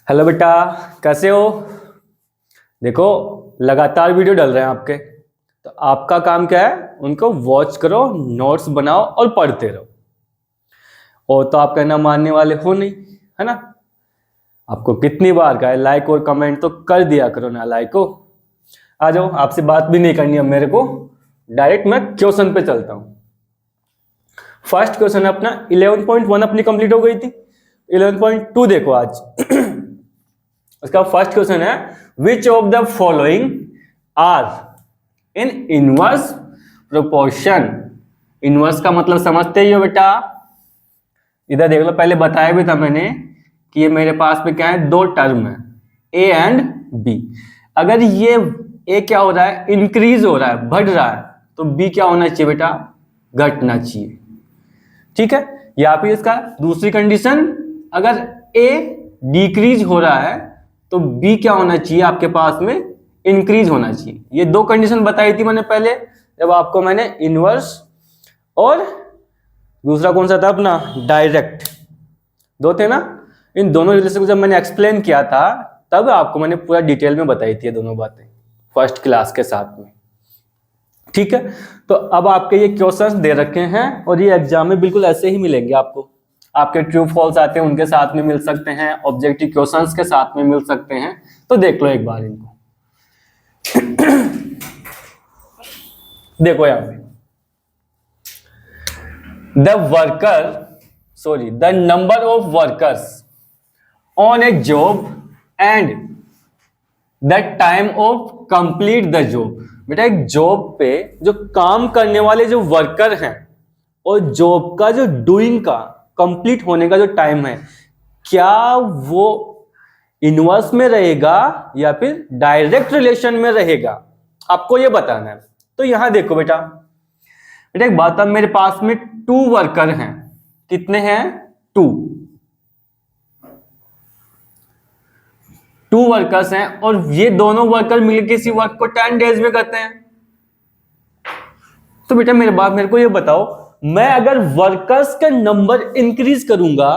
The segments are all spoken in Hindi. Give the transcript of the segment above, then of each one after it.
हेलो बेटा, कैसे हो? देखो, लगातार वीडियो डल रहे हैं आपके, तो आपका काम क्या है? उनको वॉच करो, नोट्स बनाओ और पढ़ते रहो। और तो आप कहना मानने वाले हो नहीं, है ना? आपको कितनी बार कहा है लाइक और कमेंट तो कर दिया करो ना। लाइक हो, आ जाओ, आपसे बात भी नहीं करनी अब मेरे को। डायरेक्ट मैं क्वेश्चन पे चलता हूँ। फर्स्ट क्वेश्चन अपना 11.1 अपनी कंप्लीट हो गई थी। 11.2 देखो आज। उसका फर्स्ट क्वेश्चन है, which of the following are in inverse proportion. Inverse का मतलब समझते ही हो बेटा। इधर देख लो, पहले बताया भी था मैंने कि ये मेरे पास में क्या है, दो टर्म है, ए एंड बी। अगर ये ए क्या हो रहा है, इंक्रीज हो रहा है, बढ़ रहा है, तो बी क्या होना चाहिए बेटा, घटना चाहिए। ठीक है, या फिर इसका दूसरी कंडीशन, अगर ए डिक्रीज हो रहा है तो बी क्या होना चाहिए आपके पास में, इंक्रीज होना चाहिए। ये दो कंडीशन बताई थी मैंने पहले, जब आपको मैंने इनवर्स और दूसरा कौन सा था अपना, डायरेक्ट, दो थे ना। इन दोनों रिलेशन को जब मैंने एक्सप्लेन किया था, तब आपको मैंने पूरा डिटेल में बताई थी ये दोनों बातें, फर्स्ट क्लास के साथ में। ठीक है, तो अब आपके ये क्वेश्चंस दे रखे हैं और ये एग्जाम में बिल्कुल ऐसे ही मिलेंगे आपको। आपके ट्रू फॉल्स आते हैं उनके साथ में मिल सकते हैं, ऑब्जेक्टिव क्वेश्चंस के साथ में मिल सकते हैं। तो देख लो एक बार इनको। देखो यहां पे, the number of workers on A job and the time of complete the job. बेटा, एक जॉब पे जो काम करने वाले जो वर्कर हैं और जॉब का जो डूइंग का, कंप्लीट होने का जो टाइम है, क्या वो इनवर्स में रहेगा या फिर डायरेक्ट रिलेशन में रहेगा, आपको ये बताना है। तो यहां देखो बेटा, एक बात, अब मेरे पास में 2 वर्कर हैं। कितने हैं? 2 वर्कर्स हैं और ये दोनों वर्कर मिलकर किसी वर्क को 10 डेज में करते हैं। तो बेटा मेरे को ये बताओ, मैं अगर वर्कर्स का नंबर इंक्रीज करूंगा,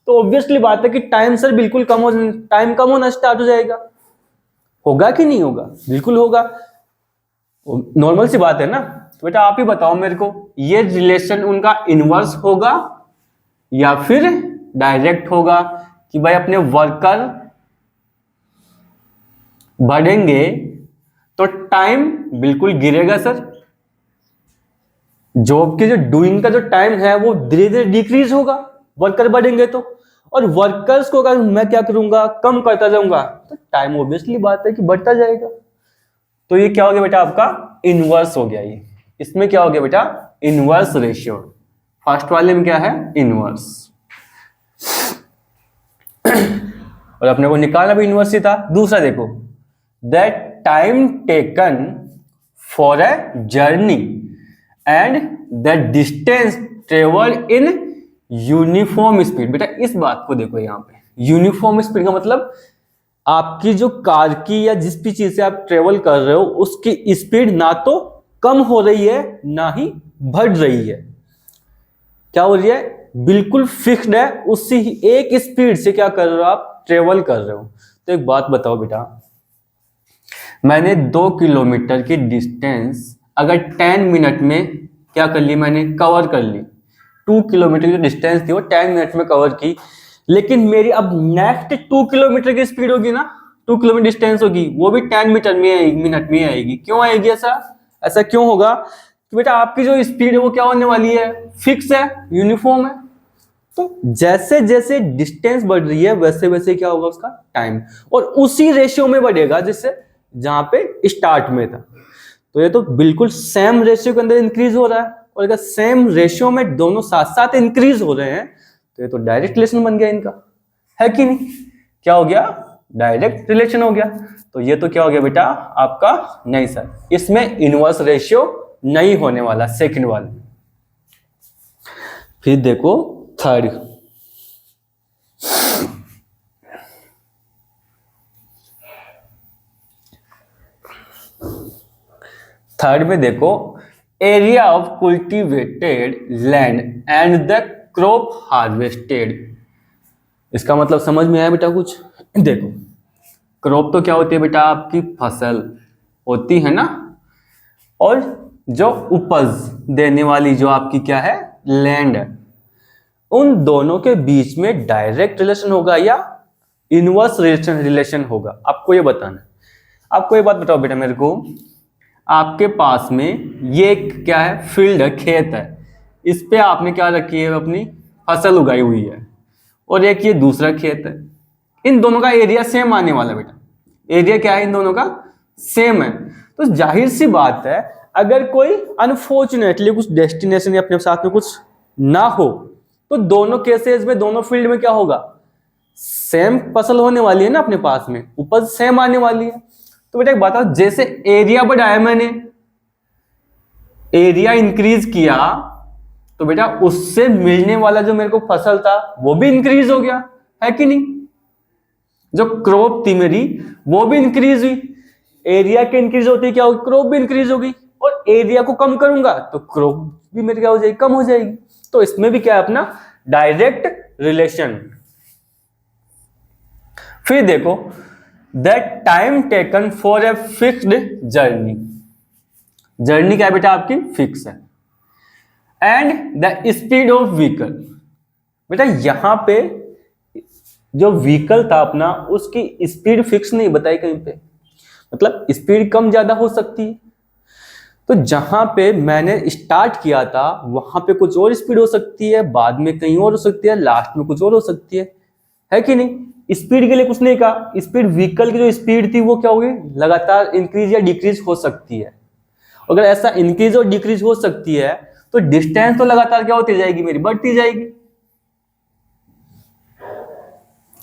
तो ऑब्वियसली बात है कि टाइम कम होना स्टार्ट हो जाएगा। होगा कि नहीं होगा? बिल्कुल होगा, नॉर्मल सी बात है ना। तो बेटा आप ही बताओ मेरे को, ये रिलेशन उनका इनवर्स होगा या फिर डायरेक्ट होगा, कि भाई अपने वर्कर बढ़ेंगे तो टाइम बिल्कुल गिरेगा सर। जॉब के जो डूइंग का जो टाइम है वो धीरे धीरे डिक्रीज होगा, वर्कर बढ़ेंगे तो। और वर्कर्स को अगर मैं क्या करूंगा, कम करता जाऊंगा, तो टाइम ऑब्वियसली बात है कि बढ़ता जाएगा। तो ये क्या हो गया बेटा, आपका इनवर्स हो गया। ये इसमें क्या हो गया बेटा, इनवर्स रेशियो। फर्स्ट वाले में क्या है, इनवर्स। और अपने को निकालना भी इनवर्स ही था। दूसरा देखो, that time taken for a journey and the distance travelled in uniform speed. बेटा इस बात को देखो, यहां पे यूनिफॉर्म स्पीड का मतलब आपकी जो कार की या जिस भी चीज से आप ट्रेवल कर रहे हो, उसकी स्पीड ना तो कम हो रही है ना ही बढ़ रही है। क्या हो रही है, बिल्कुल फिक्स्ड है, उसी एक स्पीड से क्या कर रहे हो आप, ट्रेवल कर रहे हो। तो एक बात बताओ बेटा, मैंने 2 किलोमीटर की डिस्टेंस अगर 10 मिनट में क्या कर ली, मैंने कवर कर ली। 2 किलोमीटर की डिस्टेंस थी वो 10 मिनट में कवर की, लेकिन मेरी अब नेक्स्ट 2 किलोमीटर की स्पीड होगी ना, 2 किलोमीटर डिस्टेंस होगी, वो भी 10 मिनट में आएगी। क्यों आएगी ऐसा क्यों होगा? कि बेटा आपकी जो स्पीड है वो क्या होने वाली है, फिक्स है, यूनिफॉर्म है। तो जैसे जैसे डिस्टेंस बढ़ रही है वैसे वैसे क्या होगा उसका टाइम, और उसी रेशियो में बढ़ेगा जिससे जहां पे स्टार्ट में था। तो ये तो बिल्कुल सेम रेशियो के अंदर इंक्रीज हो रहा है, और अगर सेम रेशियो में दोनों साथ साथ इंक्रीज हो रहे हैं तो ये तो डायरेक्ट रिलेशन बन गया इनका, है कि नहीं? क्या हो गया, डायरेक्ट रिलेशन हो गया। तो ये तो क्या हो गया बेटा आपका, नहीं सर, इसमें इनवर्स रेशियो नहीं होने वाला, सेकंड वाले। फिर देखो थर्ड में देखो, area of cultivated land and the crop harvested. इसका मतलब समझ में आया बेटा कुछ? देखो, क्रॉप तो क्या होती है बेटा? आपकी फसल होती है ना, और जो उपज देने वाली जो आपकी क्या है, लैंड है, उन दोनों के बीच में डायरेक्ट रिलेशन होगा या इनवर्स रिलेशन होगा, आपको ये बताना है। आपको ये बात बताओ बेटा मेरे को, आपके पास में ये क्या है, फील्ड है, खेत है, इस पे आपने क्या रखी है, अपनी फसल उगाई हुई है, और एक ये दूसरा खेत है। इन दोनों का एरिया सेम आने वाला है बेटा, एरिया क्या है इन दोनों का, सेम है। तो जाहिर सी बात है, अगर कोई अनफॉर्चुनेटली कुछ डेस्टिनेशन या अपने साथ में कुछ ना हो, तो दोनों केसेस में, दोनों फील्ड में क्या होगा, सेम फसल होने वाली है ना, अपने पास में उपज सेम आने वाली है। तो बेटा एक बात है, जैसे एरिया बढ़ाया मैंने, एरिया इंक्रीज किया, तो बेटा उससे मिलने वाला जो मेरे को फसल था वो भी इंक्रीज हो गया, है कि नहीं? जो क्रॉप थी मेरी वो भी इंक्रीज हुई, एरिया के इंक्रीज होती है क्या होगी, क्रॉप भी इंक्रीज होगी। और एरिया को कम करूंगा तो क्रॉप भी मेरी क्या हो जाएगी, कम हो जाएगी। तो इसमें भी क्या है अपना डायरेक्ट रिलेशन। फिर देखो, that time taken for a fixed journey, journey क्या है बेटा आपकी, फिक्स है। And the speed of vehicle, बेटा यहां पे जो व्हीकल था अपना, उसकी स्पीड फिक्स नहीं बताई कहीं पे, मतलब स्पीड कम ज्यादा हो सकती है। तो जहां पे मैंने स्टार्ट किया था वहां पे कुछ और स्पीड हो सकती है, बाद में कहीं और हो सकती है, लास्ट में कुछ और हो सकती है कि नहीं? स्पीड के लिए कुछ नहीं कहा, स्पीड व्हीकल की जो स्पीड थी वो क्या होगी, लगातार इंक्रीज या डिक्रीज हो सकती है। अगर ऐसा इंक्रीज और डिक्रीज हो सकती है तो डिस्टेंस तो लगातार क्या होती जाएगी, मेरी बढ़ती जाएगी।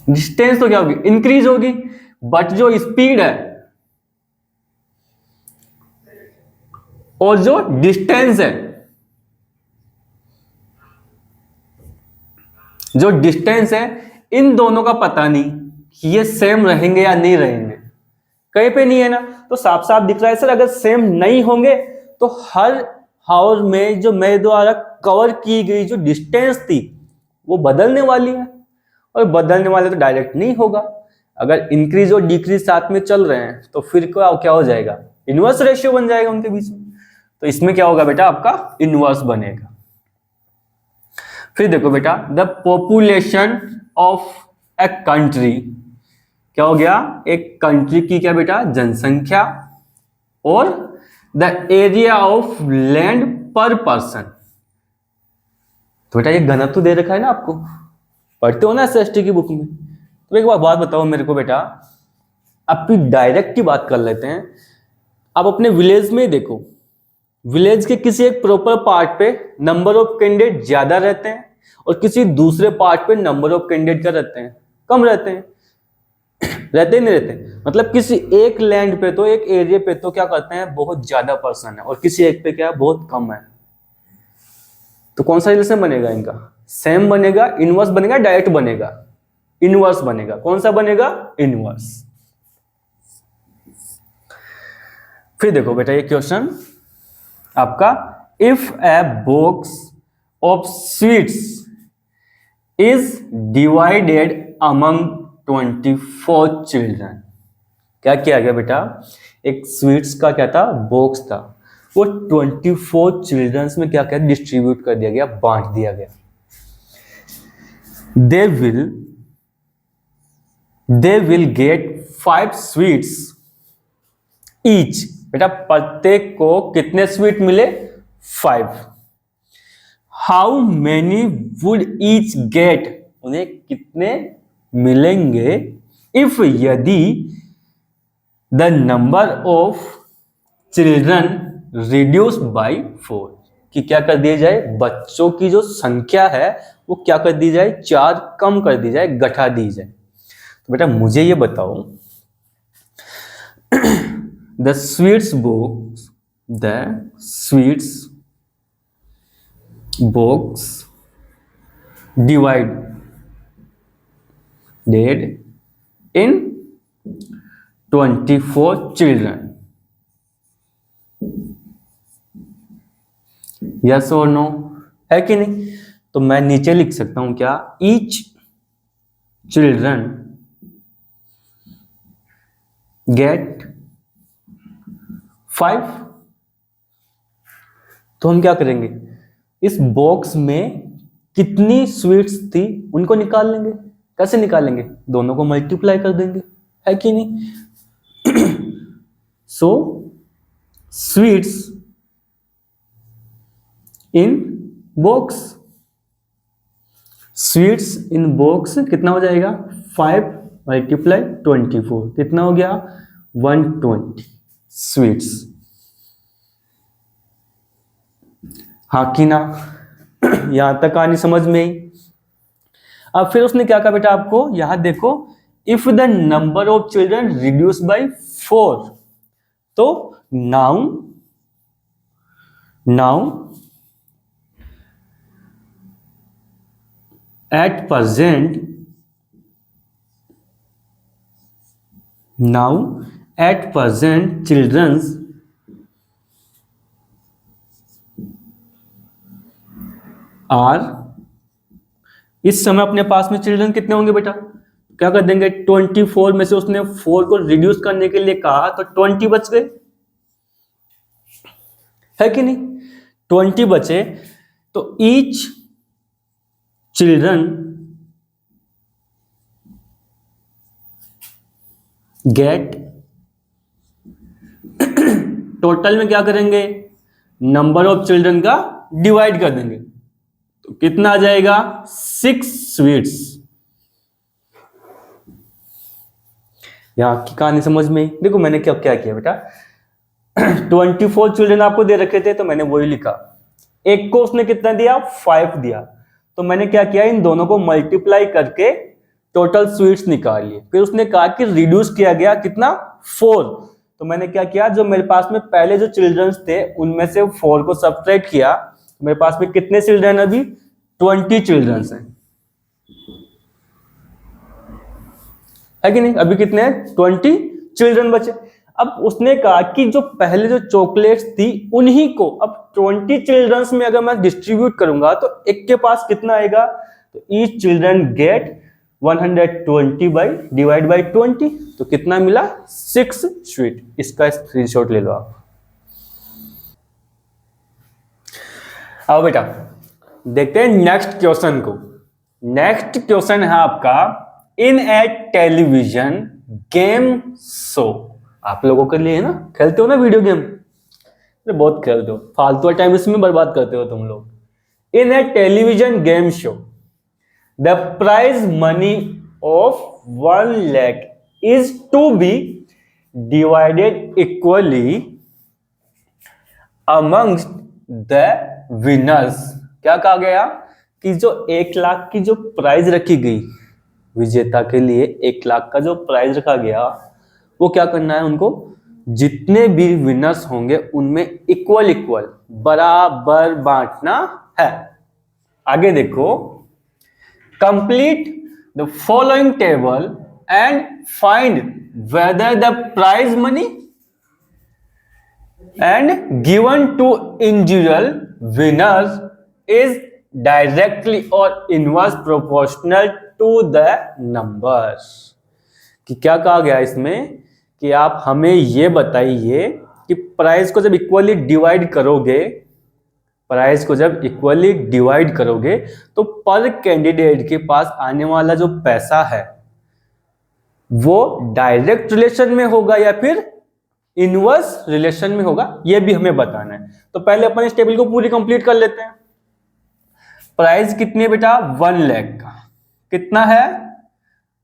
डिस्टेंस तो क्या होगी, इंक्रीज होगी, बट जो स्पीड है और जो डिस्टेंस है, जो डिस्टेंस है, इन दोनों का पता नहीं कि ये सेम रहेंगे या नहीं रहेंगे, कहीं पे नहीं है ना। तो साफ साफ दिख रहा है सर, अगर सेम नहीं होंगे तो हर हावर में जो मेरे द्वारा कवर की गई जो डिस्टेंस थी वो बदलने वाली है, और बदलने वाले तो डायरेक्ट नहीं होगा। अगर इंक्रीज और डिक्रीज साथ में चल रहे हैं तो फिर क्या हो जाएगा, इनवर्स रेशियो बन जाएगा उनके बीच में। तो इसमें क्या होगा बेटा, आपका इनवर्स बनेगा। फिर देखो बेटा, the population of a country, क्या हो गया, एक कंट्री की क्या बेटा, जनसंख्या, और द एरिया ऑफ लैंड पर पर्सन। तो बेटा ये घनत्व दे रखा है ना, आपको पढ़ते हो ना एसएसटी की बुक में। तो एक बात बताओ मेरे को बेटा, अब डायरेक्ट की बात कर लेते हैं। आप अपने विलेज में देखो, विलेज के किसी एक प्रॉपर पार्ट पे नंबर ऑफ कैंडिडेट ज्यादा रहते हैं, और किसी दूसरे पार्ट पे नंबर ऑफ कैंडिडेट क्या रहते हैं, कम रहते हैं। रहते ही नहीं रहते, मतलब किसी एक लैंड पे तो, एक एरिया पे तो क्या करते हैं, बहुत ज्यादा पर्सन है, और किसी एक पे क्या बहुत कम है। तो कौन सा रिलेशन बनेगा इनका, सेम बनेगा, इनवर्स बनेगा, डायरेक्ट बनेगा, इनवर्स बनेगा। कौन सा बनेगा, इनवर्स। फिर देखो बेटा ये क्वेश्चन आपका, if a box of sweets is divided among 24 children. क्या किया गया बेटा, एक स्वीट्स का क्या था, बॉक्स था, वो 24 चिल्ड्रंस में क्या क्या डिस्ट्रीब्यूट कर दिया गया, बांट दिया गया। They will get 5 sweets each. बेटा प्रत्येक को कितने स्वीट मिले, 5। How many would each get, उन्हें कितने मिलेंगे, इफ यदि the number of children reduce by 4, कि क्या कर दिया जाए, बच्चों की जो संख्या है वो क्या कर दी जाए, 4 कम कर दी जाए, घटा दी जाए। तो बेटा मुझे ये बताओ, the sweets box divided in 24 children, yes or no, है कि नहीं? तो मैं नीचे लिख सकता हूं क्या, ईच चिल्ड्रन गेट 5। तो हम क्या करेंगे, इस बॉक्स में कितनी स्वीट्स थी उनको निकाल लेंगे। कैसे निकालेंगे, दोनों को मल्टीप्लाई कर देंगे, है कि नहीं। So sweets in box, sweets in box कितना हो जाएगा, 5 मल्टीप्लाई 24, कितना हो गया 120 स्वीट्स। हाँ कि ना, यहां तक कहानी समझ में आई। अब फिर उसने क्या कहा बेटा आपको, यहां देखो, if the number of children reduce by 4, तो now at present children's are, इस समय अपने पास में चिल्ड्रन कितने होंगे बेटा, क्या कर देंगे, 24 में से उसने 4 को रिड्यूस करने के लिए कहा तो 20 बच गए, है कि नहीं, 20 बचे। तो ईच चिल्ड्रन गेट, टोटल में क्या करेंगे, नंबर ऑफ चिल्ड्रन का डिवाइड कर देंगे, तो कितना आ जाएगा 6 स्वीट्स। यहां की कहानी समझ में आई। देखो मैंने क्या किया बेटा, 24 चिल्ड्रन आपको दे रखे थे तो मैंने वही लिखा, एक को उसने कितना दिया, 5 दिया, तो मैंने क्या किया, इन दोनों को मल्टीप्लाई करके टोटल स्वीट्स निकाल लिए। फिर उसने कहा कि रिड्यूस किया गया कितना, 4, तो मैंने क्या किया, जो मेरे पास में पहले जो चिल्ड्रंस थे उनमें से 4 को सब्ट्रैक्ट किया, तो मेरे पास में कितने चिल्ड्रन, अभी 20 चिल्ड्रंस हैं, है कि नहीं, अभी कितने हैं, 20 चिल्ड्रन बचे। अब उसने कहा कि जो पहले जो चॉकलेट्स थी उन्हीं को अब 20 चिल्ड्रंस में अगर मैं डिस्ट्रीब्यूट करूंगा तो एक के पास कितना आएगा, तो each children gate 120 by divide by 20, तो कितना मिला, 6 स्वीट। इसका स्क्रीनशॉट ले लो आप। अब बेटा देखते हैं नेक्स्ट क्वेश्चन को। नेक्स्ट क्वेश्चन है आपका, इन ए टेलीविजन गेम शो। आप लोगों के लिए है ना, खेलते हो ना वीडियो गेम, बहुत खेलते हो, फालतू टाइम इसमें बर्बाद करते हो तुम लोग। In a television game show the prize money of 1 lakh is to be divided equally amongst the winners. क्या कहा गया कि जो 1 लाख की जो प्राइज रखी गई, विजेता के लिए 1 लाख का जो प्राइज रखा गया, वो क्या करना है, उनको जितने भी विनर्स होंगे उनमें इक्वल बराबर बांटना है। आगे देखो, complete the following table and find whether the prize money and given to individual winners is directly और inverse proportional to the numbers. कि क्या कहा गया इसमें कि आप हमें ये बताइए कि प्राइस को जब इक्वली डिवाइड करोगे तो पर कैंडिडेट के पास आने वाला जो पैसा है वो डायरेक्ट रिलेशन में होगा या फिर इनवर्स रिलेशन में होगा, ये भी हमें बताना है। तो पहले अपन इस टेबल को पूरी कंप्लीट कर लेते हैं। प्राइस कितनी है बेटा, 1 लाख का, कितना है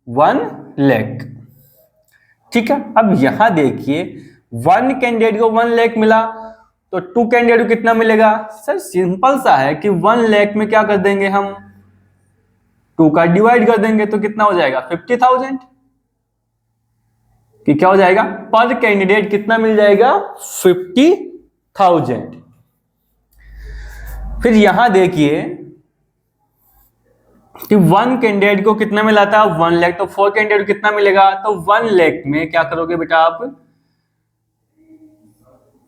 1 लाख, ठीक है। अब यहां देखिए 1 कैंडिडेट को 1 लाख मिला, तो 2 कैंडिडेट को कितना मिलेगा, सर सिंपल सा है कि 1 लाख में क्या कर देंगे हम, 2 का डिवाइड कर देंगे, तो कितना हो जाएगा 50,000, कि क्या हो जाएगा, पर कैंडिडेट कितना मिल जाएगा 50,000। फिर यहां देखिए कि 1 कैंडिडेट को कितना मिला था 1 लाख, तो 4 कैंडिडेट को कितना मिलेगा, तो 1 लाख में क्या करोगे बेटा आप,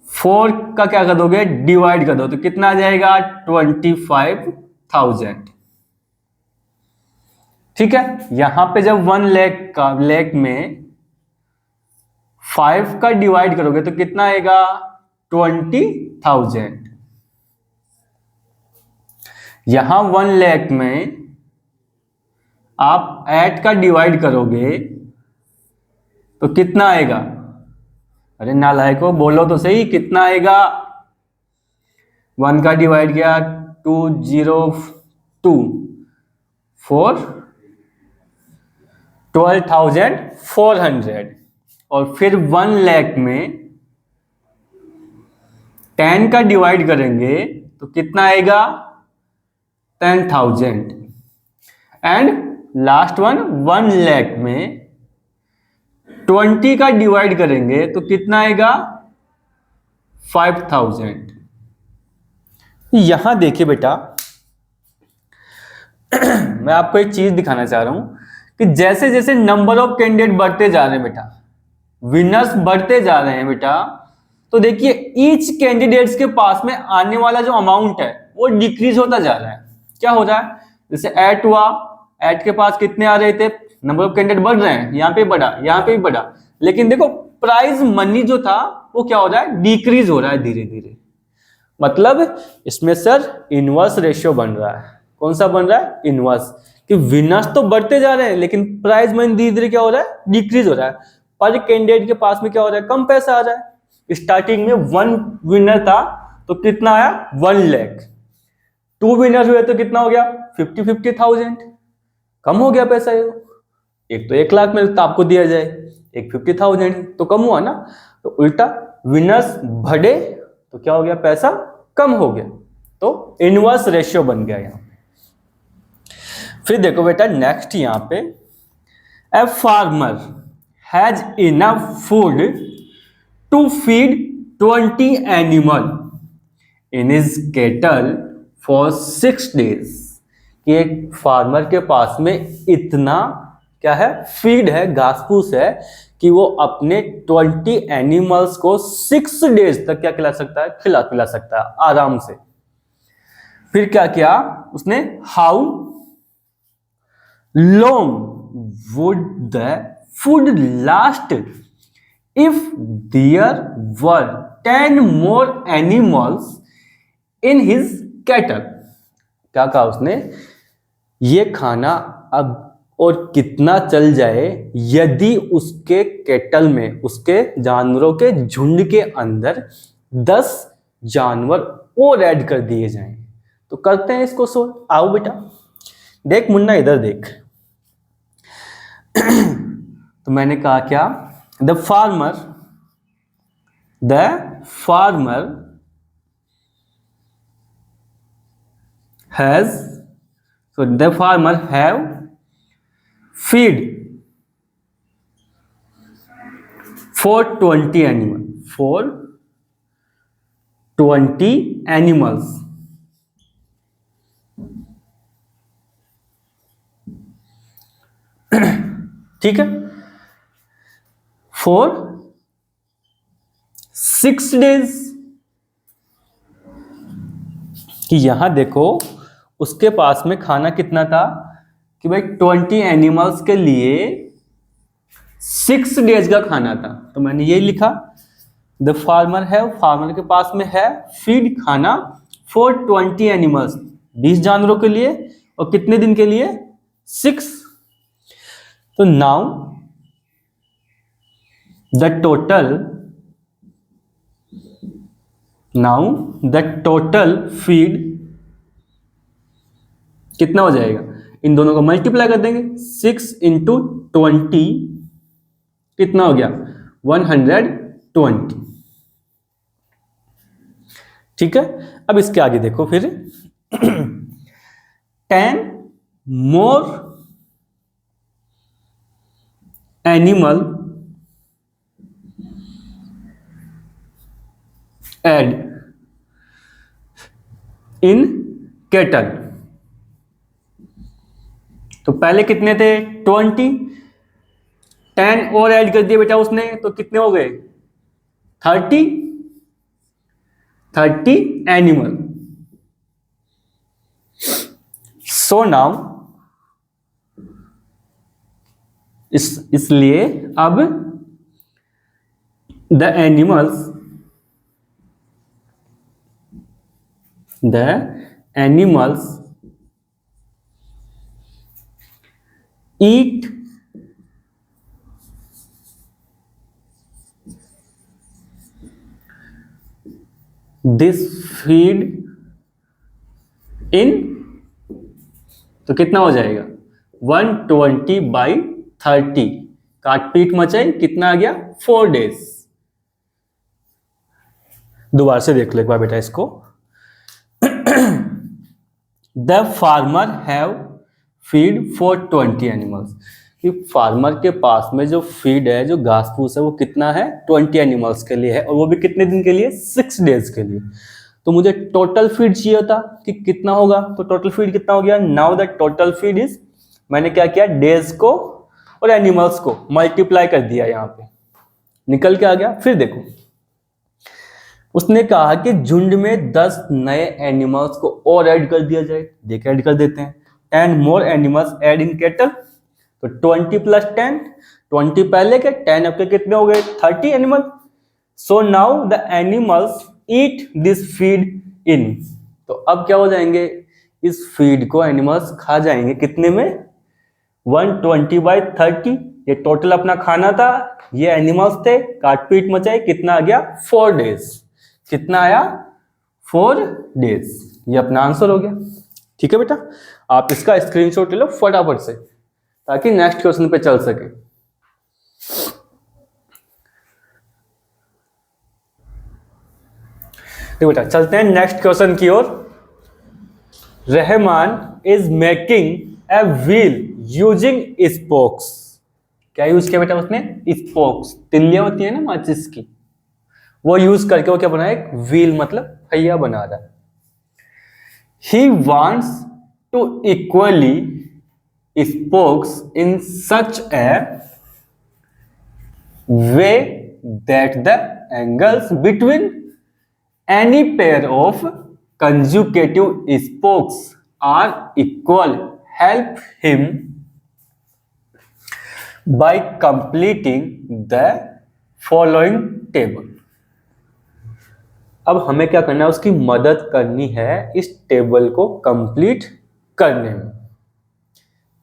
4 का क्या कर दोगे, डिवाइड कर दो, तो कितना आ जाएगा 25,000। 12,000। ठीक है, यहां पे जब 1 लाख में 5 का डिवाइड करोगे तो कितना आएगा 20,000। यहां 1 लाख में आप 8 का डिवाइड करोगे तो कितना आएगा, अरे नालायको बोलो तो सही, कितना आएगा। 1 का डिवाइड किया 202 4 12,400 और फिर 1 लाख में 10 का डिवाइड करेंगे तो कितना आएगा 10,000। एंड लास्ट वन 1 लाख में 20 का डिवाइड करेंगे तो कितना आएगा 5,000। यहां देखिए बेटा मैं आपको एक चीज दिखाना चाह रहा हूं कि जैसे जैसे नंबर ऑफ कैंडिडेट बढ़ते जा रहे हैं बेटा, विनर्स बढ़ते जा रहे हैं बेटा, तो देखिए ईच कैंडिडेट्स के पास में आने वाला जो अमाउंट है वो डिक्रीज होता जा रहा है। क्या हो रहा है, जैसे ऐड हुआ, ऐड के पास कितने आ रहे थे, नंबर ऑफ कैंडिडेट बढ़ रहे हैं, यहाँ पे बढ़ा, यहाँ पे भी बढ़ा, लेकिन देखो प्राइज मनी जो था वो क्या हो रहा है, डिक्रीज हो रहा है धीरे धीरे। मतलब इसमें सर इनवर्स रेशियो बन रहा है। कौन सा बन रहा है, इनवर्स, कि विनर्स तो बढ़ते जा रहे हैं लेकिन प्राइज मनी धीरे धीरे क्या हो रहा है, डिक्रीज हो रहा है। पर कैंडिडेट के पास में क्या हो रहा है, कम पैसा आ रहा है। स्टार्टिंग में 1 विनर था तो कितना आया 1 लाख, 2 विनर हुए तो कितना हो गया 50,000, कम हो गया पैसा। ये एक तो 1 लाख में तो आपको दिया जाए, एक 50,000 तो कम हुआ ना। तो उल्टा विनर्स बढ़े तो क्या हो गया, पैसा कम हो गया, तो इनवर्स रेशियो बन गया यहां। फिर देखो बेटा नेक्स्ट यहां पे, a farmer has enough food to feed 20 animal in his cattle for 6 days। कि एक फार्मर के पास में इतना क्या है, फीड है, घास फूस है, कि वो अपने 20 एनिमल्स को 6 days तक क्या खिला सकता है, खिला पिला सकता है आराम से। फिर क्या किया उसने, how long would the food last if there were 10 more animals in his cattle. क्या कहा उसने, ये खाना अब और कितना चल जाए यदि उसके केटल में, उसके जानवरों के झुंड के अंदर 10 जानवर और ऐड कर दिए जाएं। तो करते हैं इसको सोल्व। आओ बेटा, देख मुन्ना इधर देख। तो मैंने कहा क्या, the farmer has, so the farmer have feed for 20 animals, ठीक है, for 6 days। कि यहां देखो उसके पास में खाना कितना था, कि भाई 20 एनिमल्स के लिए 6 days का खाना था। तो मैंने ये लिखा, द फार्मर है, फार्मर के पास में है फीड, खाना, फॉर 20 एनिमल्स, 20 जानवरों के लिए, और कितने दिन के लिए, 6। तो नाउ द टोटल फीड कितना हो जाएगा, इन दोनों को मल्टीप्लाई कर देंगे, 6 × 20 कितना हो गया 120। ठीक है, अब इसके आगे देखो फिर 10 more एनिमल एड इन केटल। तो पहले कितने थे 20, 10 और ऐड कर दिए बेटा उसने, तो कितने हो गए 30 एनिमल। सो नाउ इसलिए अब the animals eat this feed in, तो कितना हो जाएगा 120/30, काट पीट मचाई, कितना आ गया 4 days। दोबारा से देख लो एक बार बेटा इसको। The farmer have feed for 20 animals, कि फार्मर के पास में जो फीड है, जो घास फूस है, वो कितना है 20 एनिमल्स के लिए है, और वो भी कितने दिन के लिए 6 डेज के लिए। तो मुझे टोटल फीड चाहिए था कि कितना होगा, तो टोटल फीड कितना हो गया, now the total feed is, मैंने क्या किया डेज को और एनिमल्स को मल्टीप्लाई कर दिया, यहाँ पे निकल के आ गया। फिर देखो उसने कहा कि झुंड में 10 नए एनिमल्स को और ऐड कर दिया जाए, देख ऐड कर देते हैं। 10 more animals add in cattle, तो 20 + 10, 20 पहले के 10 अब के कितने हो गए 30 animal. So now the animals eat this feed in, तो अब क्या हो जाएंगे, इस फीड को एनिमल्स खा जाएंगे कितने में 120/30, ये टोटल अपना खाना था, ये एनिमल्स थे, काट पीट मचाई, कितना आ गया 4 days, कितना आया 4 days, ये अपना आंसर हो गया। ठीक है बेटा, आप इसका स्क्रीनशॉट ले लो फटाफट से ताकि नेक्स्ट क्वेश्चन पे चल सके। तो बेटा चलते हैं नेक्स्ट क्वेश्चन की ओर। Rahman is making a wheel using spokes, क्या यूज किया बेटा उसने, स्पोक्स, तिल्लियां होती है ना माचिस की, वो यूज करके वो क्या बनाया, एक व्हील मतलब पहिया बना रहा है। He wants to equally spokes in such a way that the angles between any pair of consecutive spokes are equal. Help him by completing the following table. अब हमें क्या करना है, उसकी मदद करनी है इस टेबल को कंप्लीट करने में,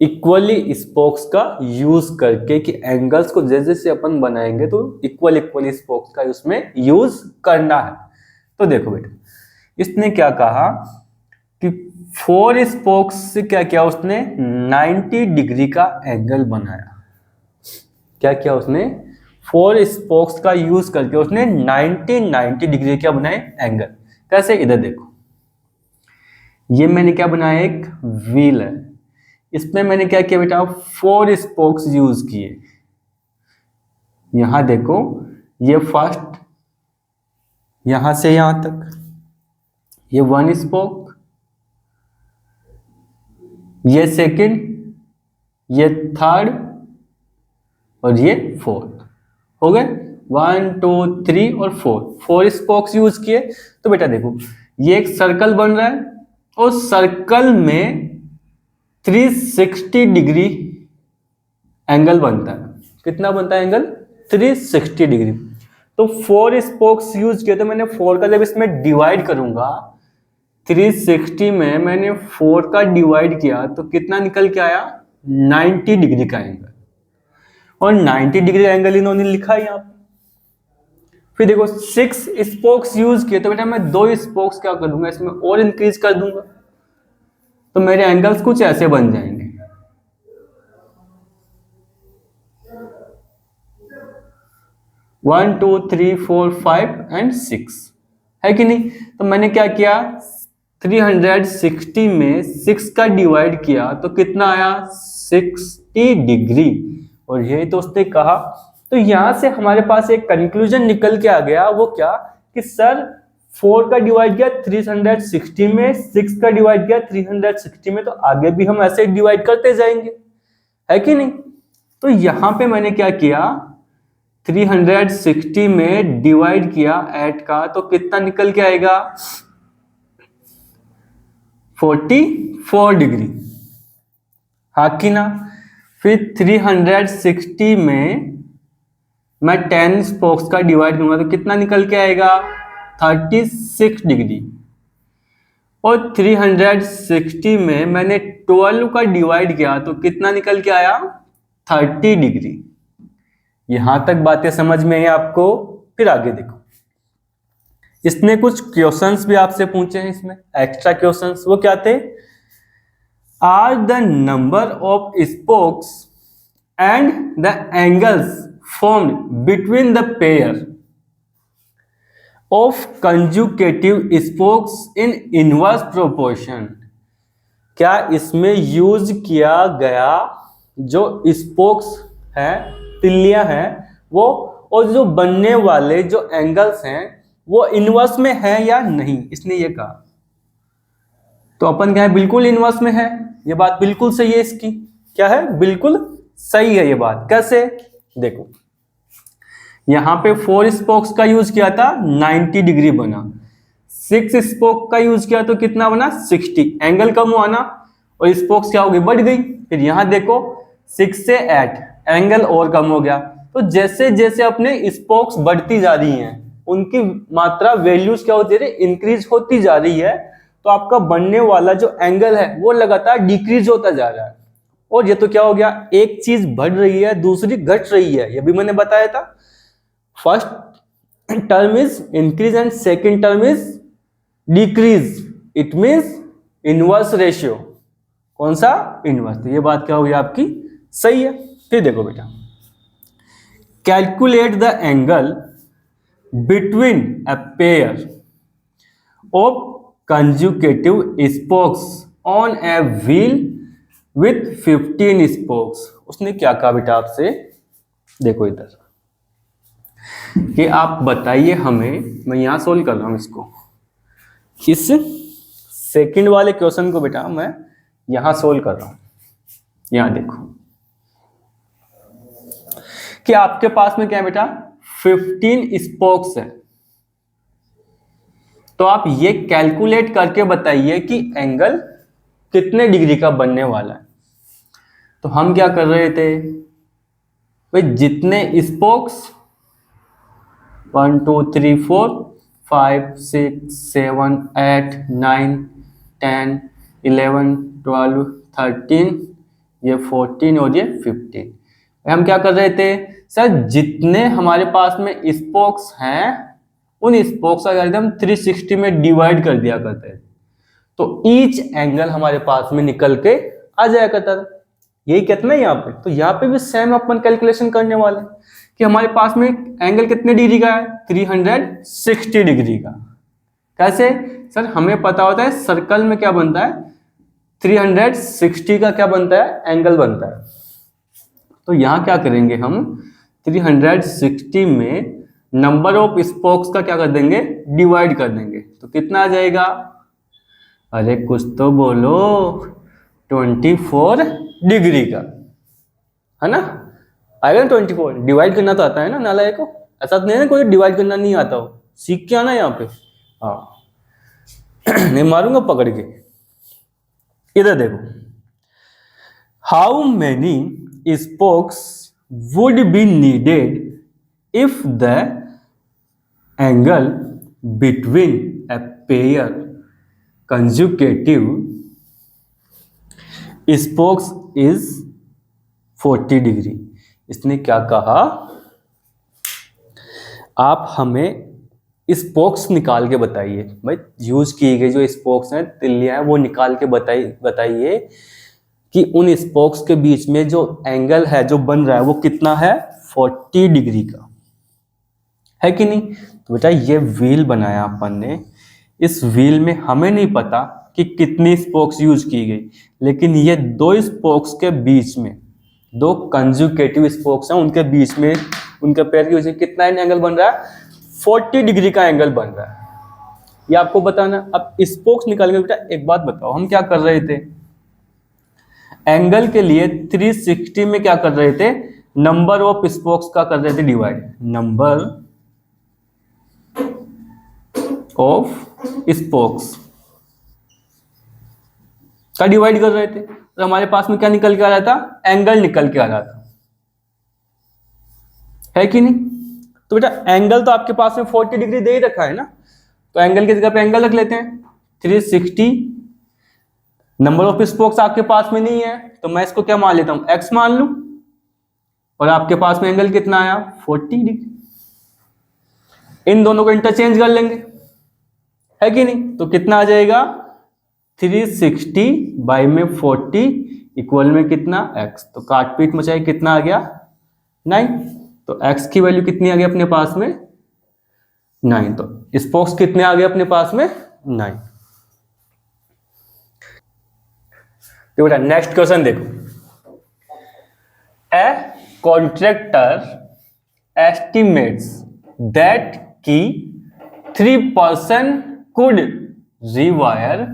इक्वली स्पोक्स का यूज करके, कि एंगल्स को जैसे जैसे अपन बनाएंगे तो इक्वली स्पोक्स का उसमें यूज करना है। तो देखो बेटा इसने क्या कहा कि 4 स्पोक्स से क्या किया उसने 90 डिग्री का एंगल बनाया। क्या किया उसने 4 स्पोक्स का यूज करके उसने 90 डिग्री क्या बनाए एंगल। कैसे, इधर देखो, ये मैंने क्या बनाया, एक व्हील है, इसमें मैंने क्या किया बेटा 4 स्पोक्स यूज किए। यहां देखो, ये फर्स्ट यहां से यहां तक, ये 1 स्पोक, ये सेकंड, ये थर्ड और ये फोर्थ, हो गए 1 2 3 और 4 स्पोक्स यूज किए। तो बेटा देखो ये एक सर्कल बन रहा है और सर्कल में 360 डिग्री एंगल बनता है। कितना बनता है एंगल 360 डिग्री। तो 4 स्पोक्स यूज किए, तो मैंने 4 का जब इसमें डिवाइड करूंगा 360 में मैंने 4 का डिवाइड किया तो कितना निकल के आया 90 डिग्री का एंगल, और 90 डिग्री एंगल इन्होंने लिखा है यहाँ पे। फिर देखो 6 स्पोक्स यूज किए, तो बेटा मैं 2 स्पोक्स क्या कर दूंगा इसमें और इंक्रीज कर दूंगा, तो मेरे एंगल्स कुछ ऐसे बन जाएंगे। वन 2 3 4 5 एंड 6 है कि नहीं। तो मैंने क्या किया 360 में 6 का डिवाइड किया तो कितना आया 60 डिग्री, और यही तो उसने कहा। तो यहां से हमारे पास एक कंक्लूजन निकल के आ गया, वो क्या कि सर 4 का डिवाइड किया 360 में, 6 का डिवाइड किया 360 में, तो आगे भी हम ऐसे डिवाइड करते जाएंगे, है कि नहीं। तो यहां पे मैंने क्या किया 360 में डिवाइड किया 8 का, तो कितना निकल के आएगा 44 डिग्री। हाँ कि ना। फिर 360 में मैं 10 स्पोक्स का डिवाइड करूंगा तो कितना निकल के आएगा, 36 डिग्री। और 360 में मैंने 12 का डिवाइड किया तो कितना निकल के आया, 30 डिग्री। यहां तक बातें समझ में आई आपको। फिर आगे देखो, इसने कुछ क्वेश्चंस भी आपसे पूछे हैं इसमें, एक्स्ट्रा क्वेश्चंस। वो क्या थे, are the number of spokes and the angles formed between the pair of consecutive spokes in inverse proportion। क्या इसमें यूज किया गया जो स्पोक्स है, तिल्लियां हैं वो, और जो बनने वाले जो एंगल्स हैं वो इनवर्स में है या नहीं, इसने ये कहा। तो अपन क्या है, बिल्कुल इनवर्स में है। ये बात बिल्कुल सही है इसकी। क्या है, बिल्कुल सही है ये बात। कैसे, देखो यहां पे 4 स्पोक्स का यूज किया था, 90 डिग्री बना। 6 स्पोक का यूज किया तो कितना बना, 60। एंगल कम हुआ ना, और स्पोक्स क्या हो गई, बढ़ गई। फिर यहां देखो 6 से 8, एंगल और कम हो गया। तो जैसे जैसे अपने स्पोक्स बढ़ती जा रही हैं, उनकी मात्रा, वैल्यूज क्या होती है, इंक्रीज होती जा रही है। तो आपका बनने वाला जो एंगल है वो लगातार डिक्रीज होता जा रहा है। और ये तो क्या हो गया, एक चीज बढ़ रही है दूसरी घट रही है, ये भी मैंने बताया था। First term is increase and second term is decrease, it means inverse ratio. कौन सा, इनवर्स। तो ये बात क्या होगी आपकी, सही है। फिर देखो बेटा, calculate the angle between a pair of conjugative spokes on a wheel with 15 spokes. उसने क्या कहा बेटा आपसे, देखो इधर कि आप बताइए हमें, मैं यहां सोल्व कर रहा हूं इसको, इस सेकंड वाले क्वेश्चन को बेटा मैं यहां सोल्व कर रहा हूं। यहां देखो कि आपके पास में क्या है बेटा, 15 स्पोक्स है। तो आप ये कैलकुलेट करके बताइए कि एंगल कितने डिग्री का बनने वाला है। तो हम क्या कर रहे थे भाई, जितने स्पोक्स 1 2 3 4 5 6 7 8 9 10 11 12 13, ये 14 और ये 15। हम क्या कर रहे थे सर, जितने हमारे पास में स्पोक्स हैं उन स्पोक्स का हम 360 में डिवाइड कर दिया करते थे, तो ईच एंगल हमारे पास में निकल के आ जाया करता था। यही कहते ना यहाँ पे। तो यहाँ पे भी सेम अपन कैलकुलेशन करने वाले हैं कि हमारे पास में एंगल कितने डिग्री का है, 360 डिग्री का। कैसे सर, हमें पता होता है सर्कल में क्या बनता है, 360 का क्या बनता है, एंगल बनता है। तो यहाँ क्या करेंगे हम, 360 में नंबर ऑफ स्पोक्स का क्या कर देंगे, डिवाइड कर देंगे। तो कितना आ जाएगा, अरे कुछ तो बोलो, 24 डिग्री का, है ना, आएगा ना 24। डिवाइड करना तो आता है ना नालायक को, ऐसा तो नहीं है कोई डिवाइड करना नहीं आता हो, सीख के आना यहाँ पे। हाँ नहीं मारूंगा पकड़ के। इधर देखो, how many spokes would be needed if the angle between a pair consecutive spokes is 40 degree. इसने क्या कहा, आप हमें स्पोक्स निकाल के बताइए। भाई यूज किए गए जो स्पोक्स हैं, तिल्लियां हैं, वो निकाल के बताइए कि उन स्पोक्स के बीच में जो एंगल है जो बन रहा है वो कितना है, 40 डिग्री का है कि नहीं। तो बेटा ये व्हील बनाया अपन ने, इस व्हील में हमें नहीं पता कि कितनी स्पोक्स यूज की गई, लेकिन ये 2 स्पोक्स के बीच में, 2 कंजुकेटिव स्पोक्स हैं उनके बीच में, उनके पैर के बीच में कितना एंगल बन रहा है, 40 डिग्री का एंगल बन रहा है। ये आपको बताना। अब स्पोक्स निकाल के बेटा एक बात बताओ, हम क्या कर रहे थे, एंगल के लिए 360 में क्या कर रहे थे, नंबर ऑफ स्पोक्स का कर रहे थे डिवाइड, नंबर ऑफ स्पोक्स का डिवाइड कर रहे थे। और हमारे पास में क्या निकल के आ रहा था, एंगल निकल के आ रहा था, है कि नहीं। तो बेटा एंगल तो आपके पास में 40 डिग्री दे ही रखा है ना, तो एंगल की जगह पे एंगल रख लेते हैं 360। नंबर ऑफ स्पोक्स आपके पास में नहीं है तो मैं इसको क्या मान लेता हूं, x मान लूं, और आपके पास में एंगल कितना आया 40 डिग्री। इन दोनों को इंटरचेंज कर लेंगे, है कि नहीं। तो कितना आ जाएगा 360 बाई में 40 इक्वल में कितना x, तो काट पीट मचाई कितना आ गया 9। तो x की वैल्यू कितनी आ गई अपने पास में 9, तो स्पोक्स कितने आ गए अपने पास में 9। तो बेटा नेक्स्ट क्वेश्चन देखो, ए कॉन्ट्रैक्टर एस्टिमेट्स दैट की 3% कुड रिवायर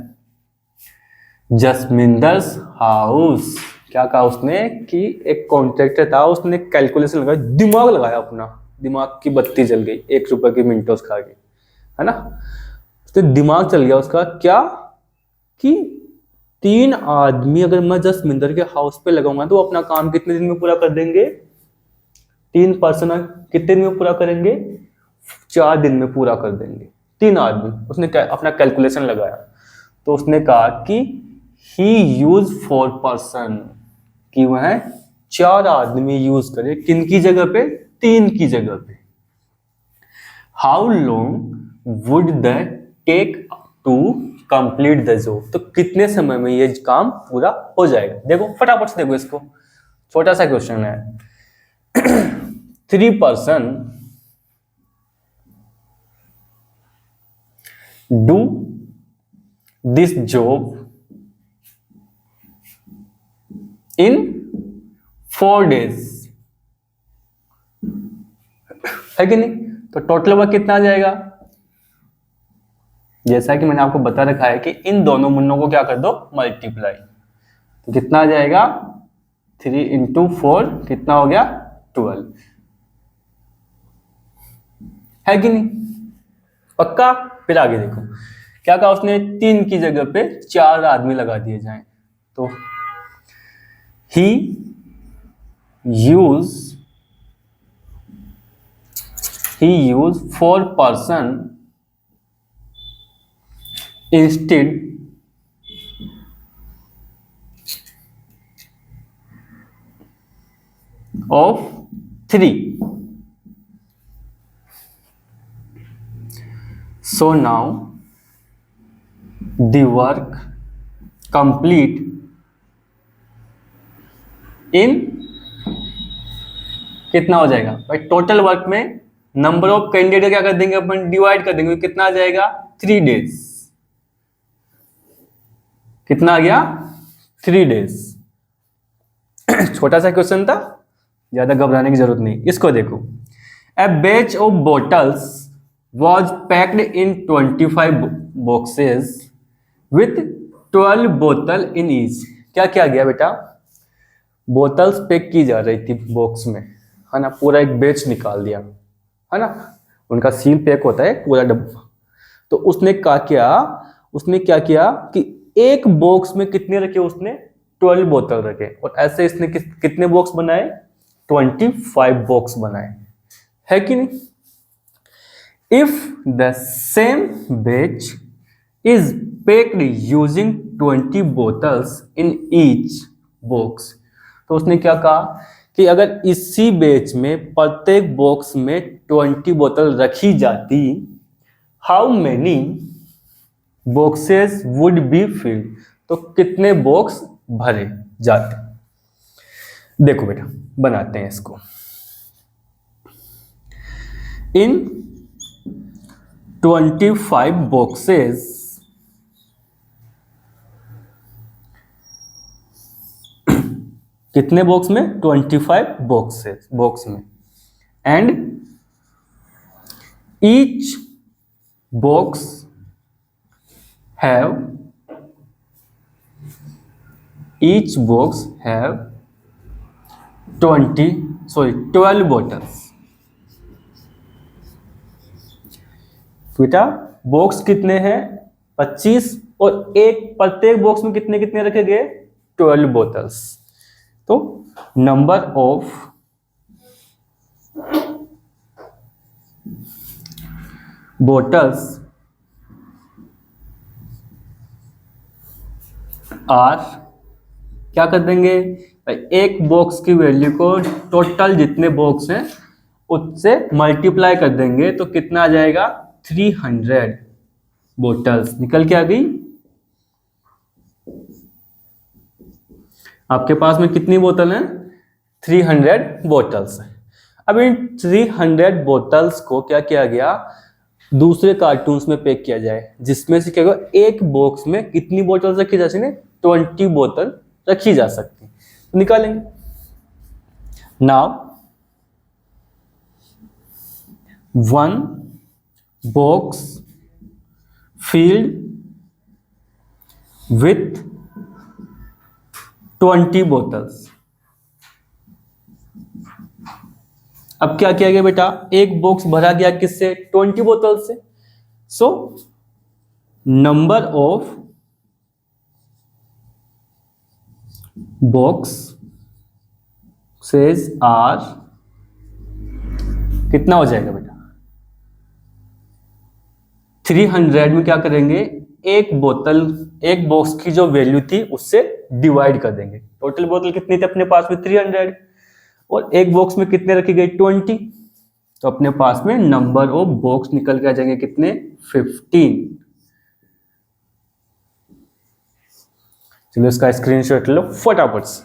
जसमिंदर्स हाउस। क्या कहा उसने कि एक कॉन्ट्रैक्टर था, उसने कैलकुलेशन लगाया, दिमाग लगाया अपना, दिमाग की बत्ती जल गई, 1 रुपए की मिंटोस खा गई, है ना। उसने दिमाग चल गया उसका, क्या कि 3 आदमी अगर मैं जसमिंदर के हाउस पे लगाऊंगा तो वो अपना काम कितने दिन में पूरा कर देंगे, 3 पर्सन कितने दिन में पूरा करेंगे, 4 दिन में पूरा कर देंगे 3 आदमी। उसने अपना कैलकुलेशन लगाया, तो उसने कहा कि ही यूज 4 पर्सन, कि वह 4 आदमी यूज करे, किन की जगह पे, 3 की जगह पे। How long would the take to complete the job, तो कितने समय में ये काम पूरा हो जाएगा। देखो फटाफट से देखो इसको, छोटा सा क्वेश्चन है। 3 person do this job in 4 days, है कि नहीं। तो टोटल वर्क कितना आ जाएगा, जैसा कि मैंने आपको बता रखा है कि इन दोनों मुन्नों को क्या कर दो, मल्टीप्लाई। तो कितना आ जाएगा 3 × 4 कितना हो गया 12, है कि नहीं, पक्का। फिर आगे देखो क्या कहा उसने, 3 की जगह पे 4 आदमी लगा दिए जाएं, तो he use 4 person instead of 3. So now the work complete इन कितना हो जाएगा भाई, टोटल वर्क में नंबर ऑफ कैंडिडेट क्या कर देंगे अपन, डिवाइड कर देंगे, कितना आ जाएगा 3 days, कितना आ गया 3 days। छोटा सा क्वेश्चन था, ज्यादा घबराने की जरूरत नहीं। इसको देखो, a batch of bottles was packed in 25 boxes with 12 बोतल इन ईच। क्या किया गया बेटा, बोतल्स पैक की जा रही थी बॉक्स में, है ना, पूरा एक बैच निकाल दिया, है ना, उनका सील पैक होता है पूरा डब्बा। तो उसने क्या किया कि एक बॉक्स में कितने रखे, उसने 12 बोतल रखे, और ऐसे इसने कितने बॉक्स बनाए, 25 बॉक्स बनाए, है कि नहीं। If the same batch is packed using 20 bottles in each box, तो उसने क्या कहा कि अगर इसी बैच में प्रत्येक बॉक्स में 20 बोतल रखी जाती, how many boxes would be filled, तो कितने बॉक्स भरे जाते। देखो बेटा बनाते हैं इसको, इन 25 बॉक्सेस कितने बॉक्स में, 25 बॉक्स में, and each box have 12 bottles. बेटा बॉक्स कितने हैं 25, और एक प्रत्येक बॉक्स में कितने कितने रखे गए 12 बोतल्स। तो नंबर ऑफ बोतल्स आर, क्या कर देंगे भाई, एक बॉक्स की वैल्यू को टोटल जितने बॉक्स हैं उससे मल्टीप्लाई कर देंगे तो कितना आ जाएगा, 300 बोतल्स निकल के आ गई। आपके पास में कितनी बोतल है, 300 बोतल्स है। अब इन 300 बोतल्स को क्या किया गया, दूसरे कार्टून्स में पैक किया जाए, जिसमें से क्या होगा, एक बॉक्स में कितनी बोतल रखी जा सकती है, 20 बोतल रखी जा सकती है। तो निकालेंगे। Now 1 box filled with 20 bottles. अब क्या किया गया बेटा, एक बॉक्स भरा गया किससे, 20 बोतल से। So number of boxes are कितना हो जाएगा बेटा, 300 में क्या करेंगे, एक बोतल, एक बॉक्स की जो वैल्यू थी उससे डिवाइड कर देंगे। टोटल बोतल कितनी थी अपने पास में, 300, और एक बॉक्स में कितने रखी गई, 20। तो अपने पास में नंबर ऑफ बॉक्स निकल के आ जाएंगे कितने, 15। चलो इसका स्क्रीनशॉट लो फटाफट से।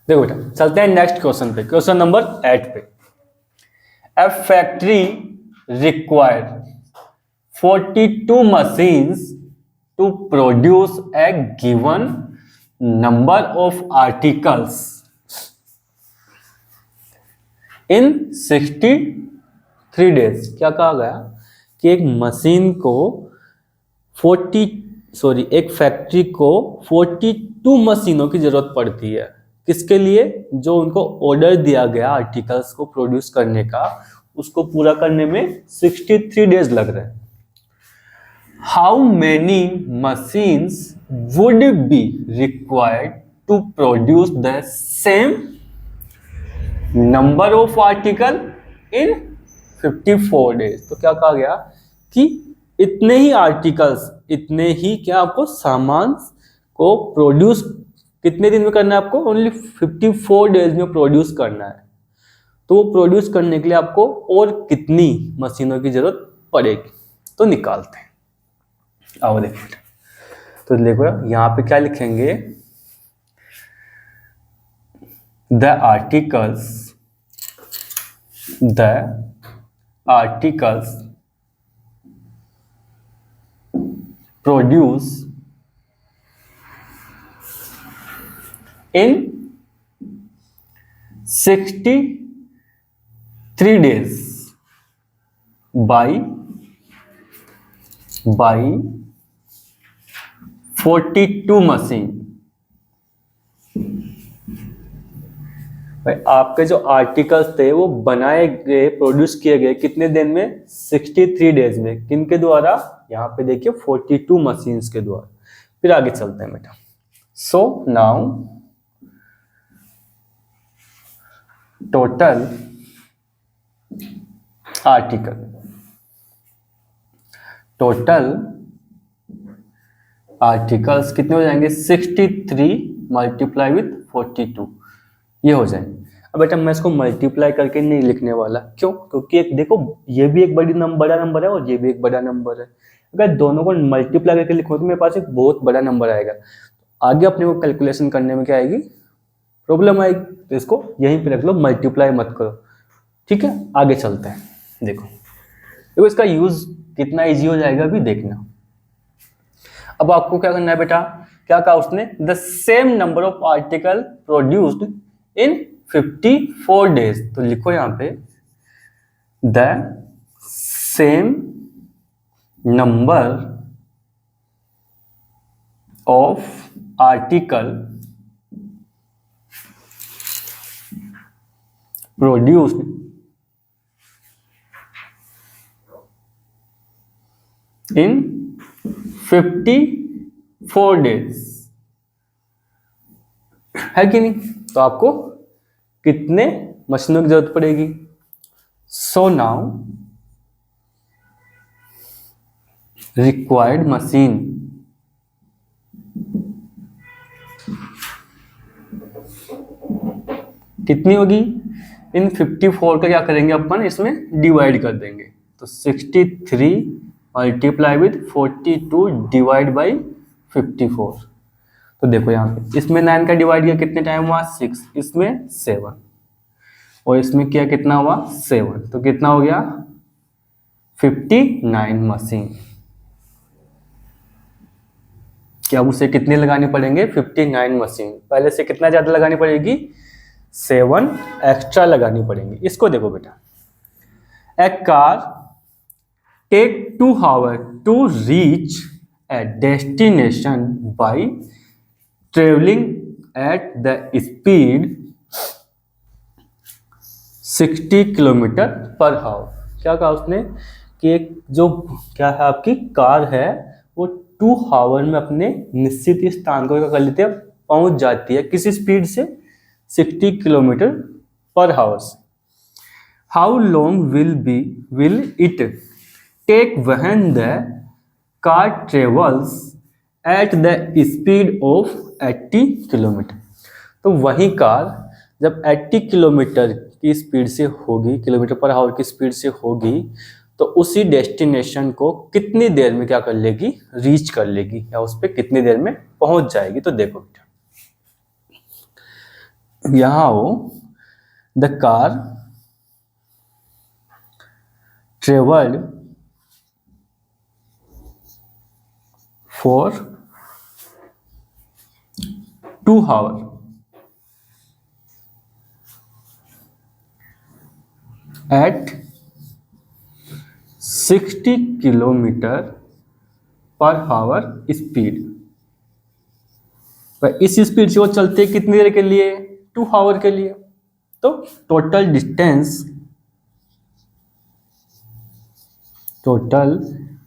देखो बेटा, चलते हैं नेक्स्ट क्वेश्चन पे, क्वेश्चन नंबर 8 पे। A factory required 42 machines to produce a given number of articles in 63 days। क्या कहा गया कि एक मशीन को एक फैक्ट्री को 42 मशीनों की जरूरत पड़ती है। किसके लिए, जो उनको ऑर्डर दिया गया आर्टिकल्स को प्रोड्यूस करने का, उसको पूरा करने में 63 डेज लग रहे हैं। How many machines would be required to produce the same number of article in 54 days. तो क्या कहा गया कि इतने ही आर्टिकल्स, इतने ही क्या आपको सामान को प्रोड्यूस कितने दिन में करना है, आपको ओनली 54 डेज में प्रोड्यूस करना है। तो वो प्रोड्यूस करने के लिए आपको और कितनी मशीनों की जरूरत पड़ेगी, तो निकालते हैं। आओ देखिए, तो देखो यहां पे क्या लिखेंगे, the articles produce in 63 days by 42 machine. भाई आपके जो आर्टिकल्स थे वो बनाए गए, प्रोड्यूस किए गए कितने दिन में, 63 डेज में। किन के द्वारा, यहाँ पे देखिए 42 मशीन्स के द्वारा। फिर आगे चलते हैं बेटा। सो नाउ टोटल आर्टिकल्स कितने हो जाएंगे, 63 मल्टीप्लाई विथ 42, ये हो जाएंगे। अब बेटा मैं इसको मल्टीप्लाई करके नहीं लिखने वाला, क्यों, क्योंकि एक देखो ये भी एक बड़ा नंबर है और ये भी एक बड़ा नंबर है। अगर दोनों को मल्टीप्लाई करके लिखो तो मेरे पास एक बहुत बड़ा नंबर आएगा, आगे अपने को कैलकुलेशन करने में क्या आएगी, प्रॉब्लम आएगी। तो इसको यहीं पे रख लो, मल्टीप्लाई मत करो, ठीक है। आगे चलते हैं। देखो इसका यूज कितना इजी हो जाएगा अभी देखना। अब आपको क्या करना है बेटा, क्या कहा उसने, the same number of article produced in 54 days. तो लिखो यहां पे the same number of article produced in 54 days, है कि नहीं? तो आपको कितने मशीनों की जरूरत पड़ेगी? सो नाउ रिक्वायर्ड मशीन कितनी होगी? इन 54 का क्या करेंगे अपन, इसमें डिवाइड कर देंगे। तो 63 मल्टीप्लाई विथ 42 डिवाइड बाई 54। तो देखो यहाँ पे इसमें 9 का डिवाइड किया, कितने टाइम हुआ? 6, इसमें 7 और इसमें किया कितना हुआ? 7। तो कितना हो गया? 59 मशीन। क्या उसे कितने लगानी पड़ेंगे? 59 मशीन। पहले से कितना ज्यादा लगानी पड़ेगी? 7 एक्स्ट्रा लगानी पड़ेंगी। इसको देखो बेटा, a car take 2 hours to reach a destination by travelling at the speed 60 kilometre per hour. क्या कहा उसने कि एक जो क्या है आपकी कार है वो 2 hours में अपने निश्चित स्थान को क्या कर लेती है? पहुंच जाती है। किस स्पीड से? 60 किलोमीटर पर आवर से। How long will it take when the car travels at the speed of 80 kilometre. तो वही कार जब 80 किलोमीटर की स्पीड से होगी, किलोमीटर पर आवर की स्पीड से होगी, तो उसी डेस्टिनेशन को कितनी देर में क्या कर लेगी? रीच कर लेगी, या उस पर कितनी देर में पहुंच जाएगी। तो देखो बेटा, यहां हो the car travelled for 2 hours at 60 kilometre per hour speed. इस स्पीड से वो चलते कितनी देर के लिए? 2 hours के लिए। तो टोटल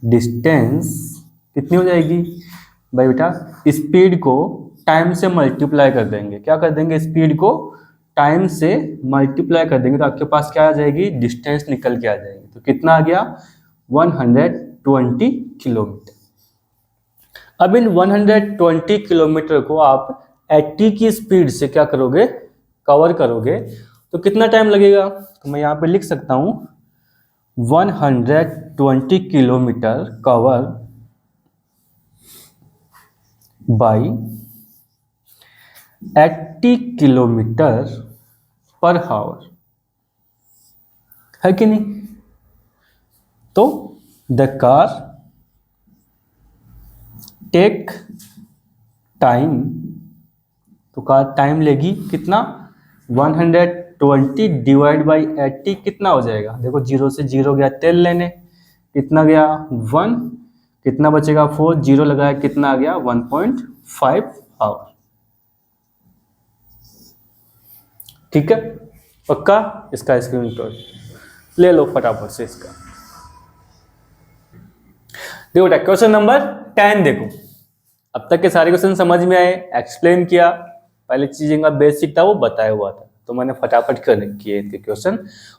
डिस्टेंस कितनी हो जाएगी भाई बेटा? स्पीड को टाइम से मल्टीप्लाई कर देंगे। क्या कर देंगे? स्पीड को टाइम से मल्टीप्लाई कर देंगे तो आपके पास क्या आ जाएगी? डिस्टेंस निकल के आ जाएगी। तो कितना आ गया? 120 किलोमीटर। अब इन 120 किलोमीटर को आप 80 की स्पीड से क्या करोगे? कवर करोगे। तो कितना टाइम लगेगा? तो मैं यहाँ पे लिख सकता हूँ 120 kilometre cover by 80 kilometre per our, है कि नहीं? तो द कार टेक टाइम, तो कार टाइम लेगी कितना? 120 डिवाइड बाई 80 कितना हो जाएगा? देखो 0 से 0 गया, 10 लेने, कितना गया? 1, कितना बचेगा? 4, 0 लगाया, कितना आ गया? 1.5 आवर। ठीक है, पक्का? इसका स्क्रीनशॉट ले लो फटाफट से इसका। देखो बेटा, क्वेश्चन नंबर 10 देखो। अब तक के सारे क्वेश्चन समझ में आए, एक्सप्लेन किया, पहले चीजें का बेसिक था वो बताया हुआ था, तो मैंने फटाफट कर किए इनके क्वेश्चन।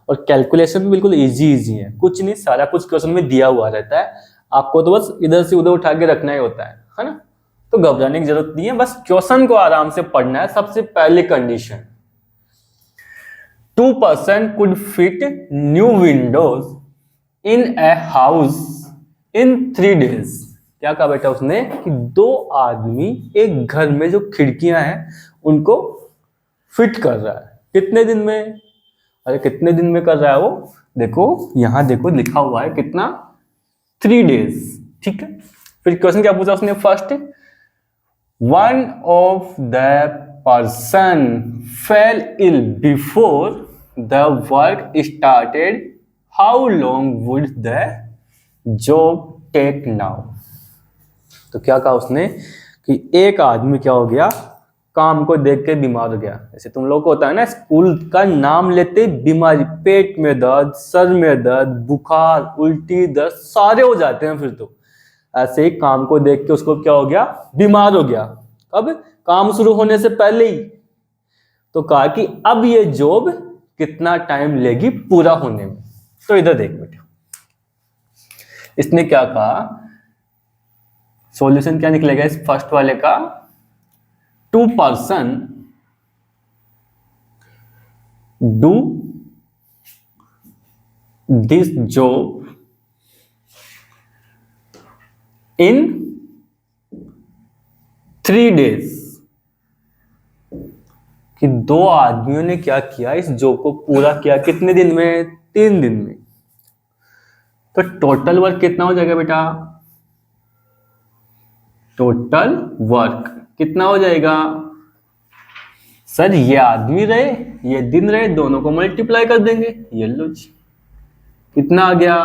और कैलकुलेशन भी बिल्कुल इजी है, कुछ नहीं, सारा कुछ क्वेश्चन में दिया हुआ रहता है, आपको तो बस इधर से उधर उठा के रखना ही होता है ना। तो घबराने की जरूरत नहीं है, बस क्वेश्चन को आराम से पढ़ना है। सबसे पहले condition, 2 person could fit new windows in a house in 3 days। क्या कहा बेटा उसने कि 2 आदमी एक घर में जो खिड़कियां हैं उनको फिट कर रहा है। कितने दिन में? अरे कितने दिन में कर रहा है वो? देखो यहां देखो लिखा हुआ है कितना? 3 days। ठीक है, फिर क्वेश्चन क्या पूछा उसने? First, one of the person fell ill before the work started, how long would the job take now। तो क्या कहा उसने कि एक आदमी क्या हो गया? काम को देख के बीमार हो गया। जैसे तुम लोग को होता है ना, स्कूल का नाम लेते बीमारी, पेट में दर्द, सर में दर्द, बुखार, उल्टी, दर्द सारे हो जाते हैं फिर तो, ऐसे ही काम को देख के उसको क्या हो गया, बीमार हो गया। अब काम शुरू होने से पहले ही तो कहा कि अब ये जॉब कितना टाइम लेगी पूरा होने में। तो इधर देख बेटा, इसने क्या कहा, सॉल्यूशन क्या निकलेगा इस फर्स्ट वाले का, 2 person do this job in 3 days, कि 2 आदमियों ने क्या किया, इस जॉब को पूरा किया कितने दिन में, 3 दिन में। तो टोटल वर्क कितना हो जाएगा बेटा, टोटल वर्क कितना हो जाएगा, सर ये आदमी रहे ये दिन रहे, दोनों को मल्टीप्लाई कर देंगे, ये लो जी, कितना आ गया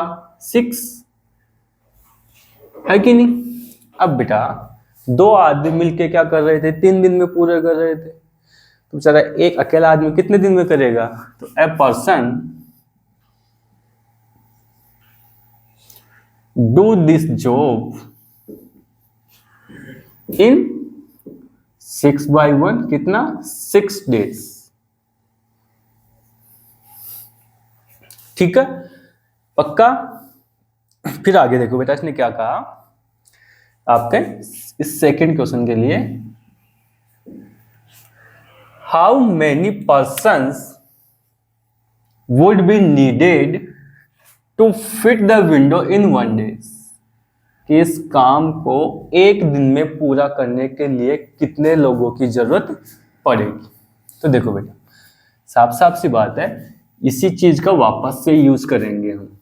6, है कि नहीं। अब बेटा 2 आदमी मिलके क्या कर रहे थे, 3 दिन में पूरे कर रहे थे, तो बेचारा एक अकेला आदमी कितने दिन में करेगा। तो a person do this job in 6/1 कितना, 6 days। ठीक है, पक्का। फिर आगे देखो बेटा, इसने क्या कहा आपके इस सेकंड क्वेश्चन के लिए, how many persons would be needed to fit the window in 1 day, कि इस काम को एक दिन में पूरा करने के लिए कितने लोगों की जरूरत पड़ेगी। तो देखो बेटा, साफ साफ सी बात है, इसी चीज का वापस से यूज करेंगे हम,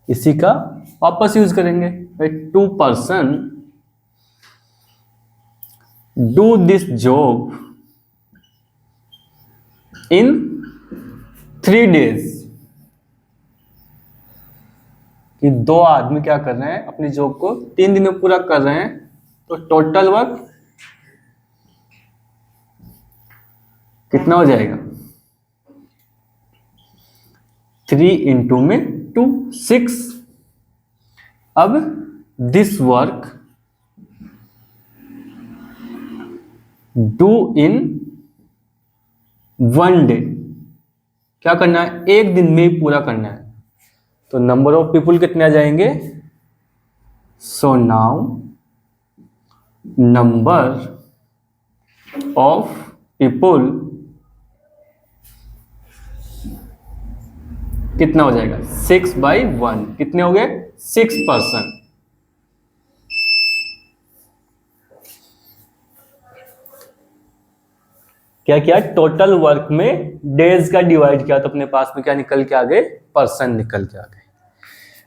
इसी का वापस यूज करेंगे। 2 person do this job in 3 days, कि 2 आदमी क्या कर रहे हैं, अपनी जॉब को 3 दिन में पूरा कर रहे हैं। तो टोटल वर्क कितना हो जाएगा, 3 × में 2 6। अब this work do in 1 day, क्या करना है, एक दिन में ही पूरा करना है। तो नंबर ऑफ पीपुल कितने आ जाएंगे, so now number of people कितना हो जाएगा, 6/1, कितने हो गए, 6 पर्सन। क्या किया, टोटल वर्क में डेज का डिवाइड किया, तो अपने पास में क्या निकल के आ गए, पर्सन निकल के आ गए।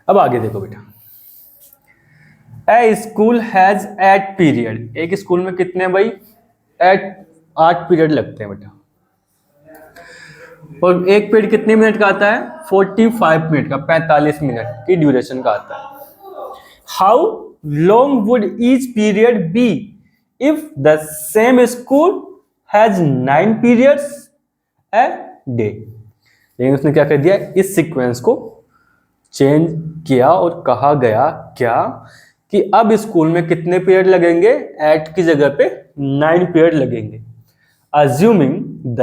अब आगे देखो बेटा, ए स्कूल हैज 8 पीरियड, एक स्कूल में कितने भाई, 8 पीरियड लगते हैं बेटा, और एक पीरियड कितने मिनट का आता है, 45 मिनट का, 45 मिनट की ड्यूरेशन का आता है। How long would each period be if the same school has 9 periods a day। लेकिन उसने क्या कर दिया, इस सीक्वेंस को चेंज किया और कहा गया क्या, कि अब स्कूल में कितने पीरियड लगेंगे, 8 की जगह पे 9 पीरियड लगेंगे। Assuming the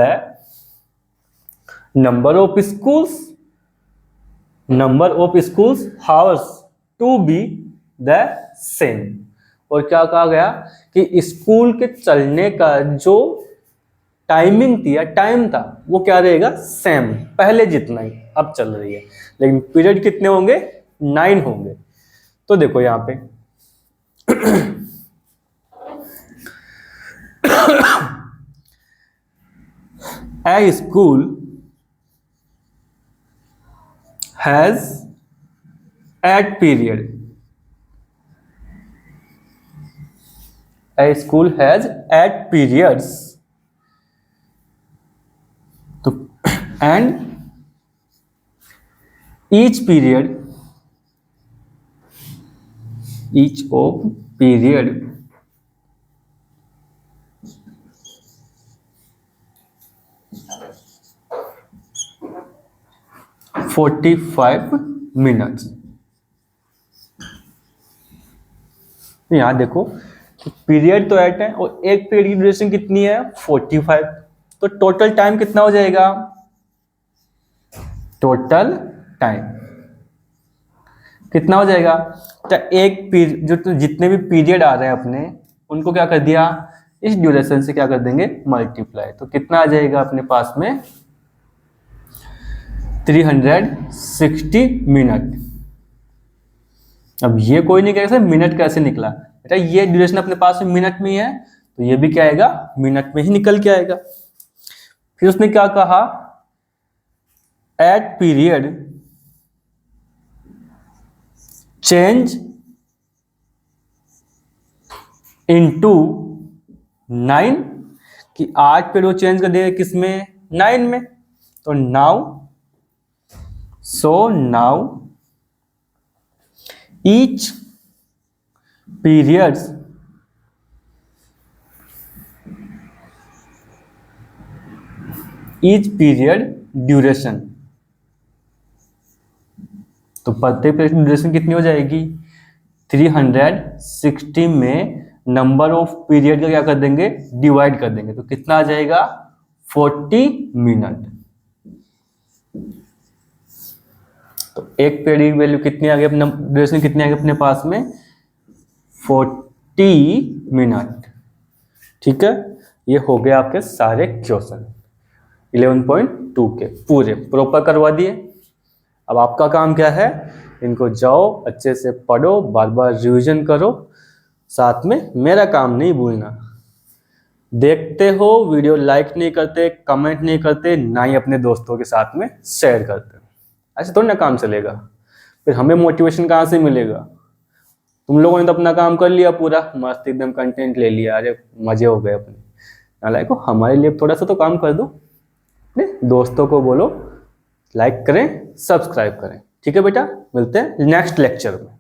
number of schools hours to be the same. और क्या कहा गया कि स्कूल के चलने का जो टाइमिंग थी या टाइम था वो क्या रहेगा, सेम, पहले जितना ही अब चल रही है, लेकिन पीरियड कितने होंगे, 9 होंगे। तो देखो यहां पे a school has 8 period, a school has 8 periods, तो and each of period (45 minutes). तो यहाँ देखो पीरियड तो 8 है और एक पीरियड की ड्यूरेशन कितनी है 45, तो टोटल टाइम कितना हो जाएगा, टोटल टाइम कितना हो जाएगा। तो एक पीरियड जो जितने भी पीरियड आ रहे हैं अपने उनको क्या कर दिया, इस ड्यूरेशन से क्या कर देंगे मल्टीप्लाई, तो कितना आ जाएगा अपने पास में 360 मिनट। अब ये कोई नहीं कहेगा मिनट कैसे निकला, बेटा ये ड्यूरेशन अपने पास में मिनट में ही है तो ये भी क्या आएगा मिनट में ही निकल के आएगा। फिर उसने क्या कहा, एट पीरियड चेंज इनटू 9, कि 8 पे वो चेंज कर देगा किसमें 9 में, तो now each periods each period duration, तो प्रत्येक पीरियड की ड्यूरेशन कितनी हो जाएगी 360 में नंबर ऑफ पीरियड का क्या कर देंगे डिवाइड कर देंगे, तो कितना आ जाएगा 40 मिनट। तो एक पीरियड की वैल्यू कितनी आ गई, अपना ड्यूरेशन कितनी आ गई अपने पास में 40 मिनट। ठीक है, ये हो गया आपके सारे क्वेश्चन 11.2 के पूरे प्रॉपर करवा दिए। अब आपका काम क्या है, इनको जाओ अच्छे से पढ़ो, बार बार रिवीजन करो, साथ में मेरा काम नहीं भूलना। देखते हो वीडियो लाइक नहीं करते, कमेंट नहीं करते, ना ही अपने दोस्तों के साथ में शेयर करते, ऐसे थोड़ी ना काम चलेगा, फिर हमें मोटिवेशन कहाँ से मिलेगा। तुम लोगों ने तो अपना काम कर लिया पूरा मस्त एकदम कंटेंट ले लिया, अरे मजे हो गए अपने, नालायक को हमारे लिए थोड़ा सा तो काम कर दो, अपने दोस्तों को बोलो लाइक करें सब्सक्राइब करें। ठीक है बेटा, मिलते हैं नेक्स्ट लेक्चर में।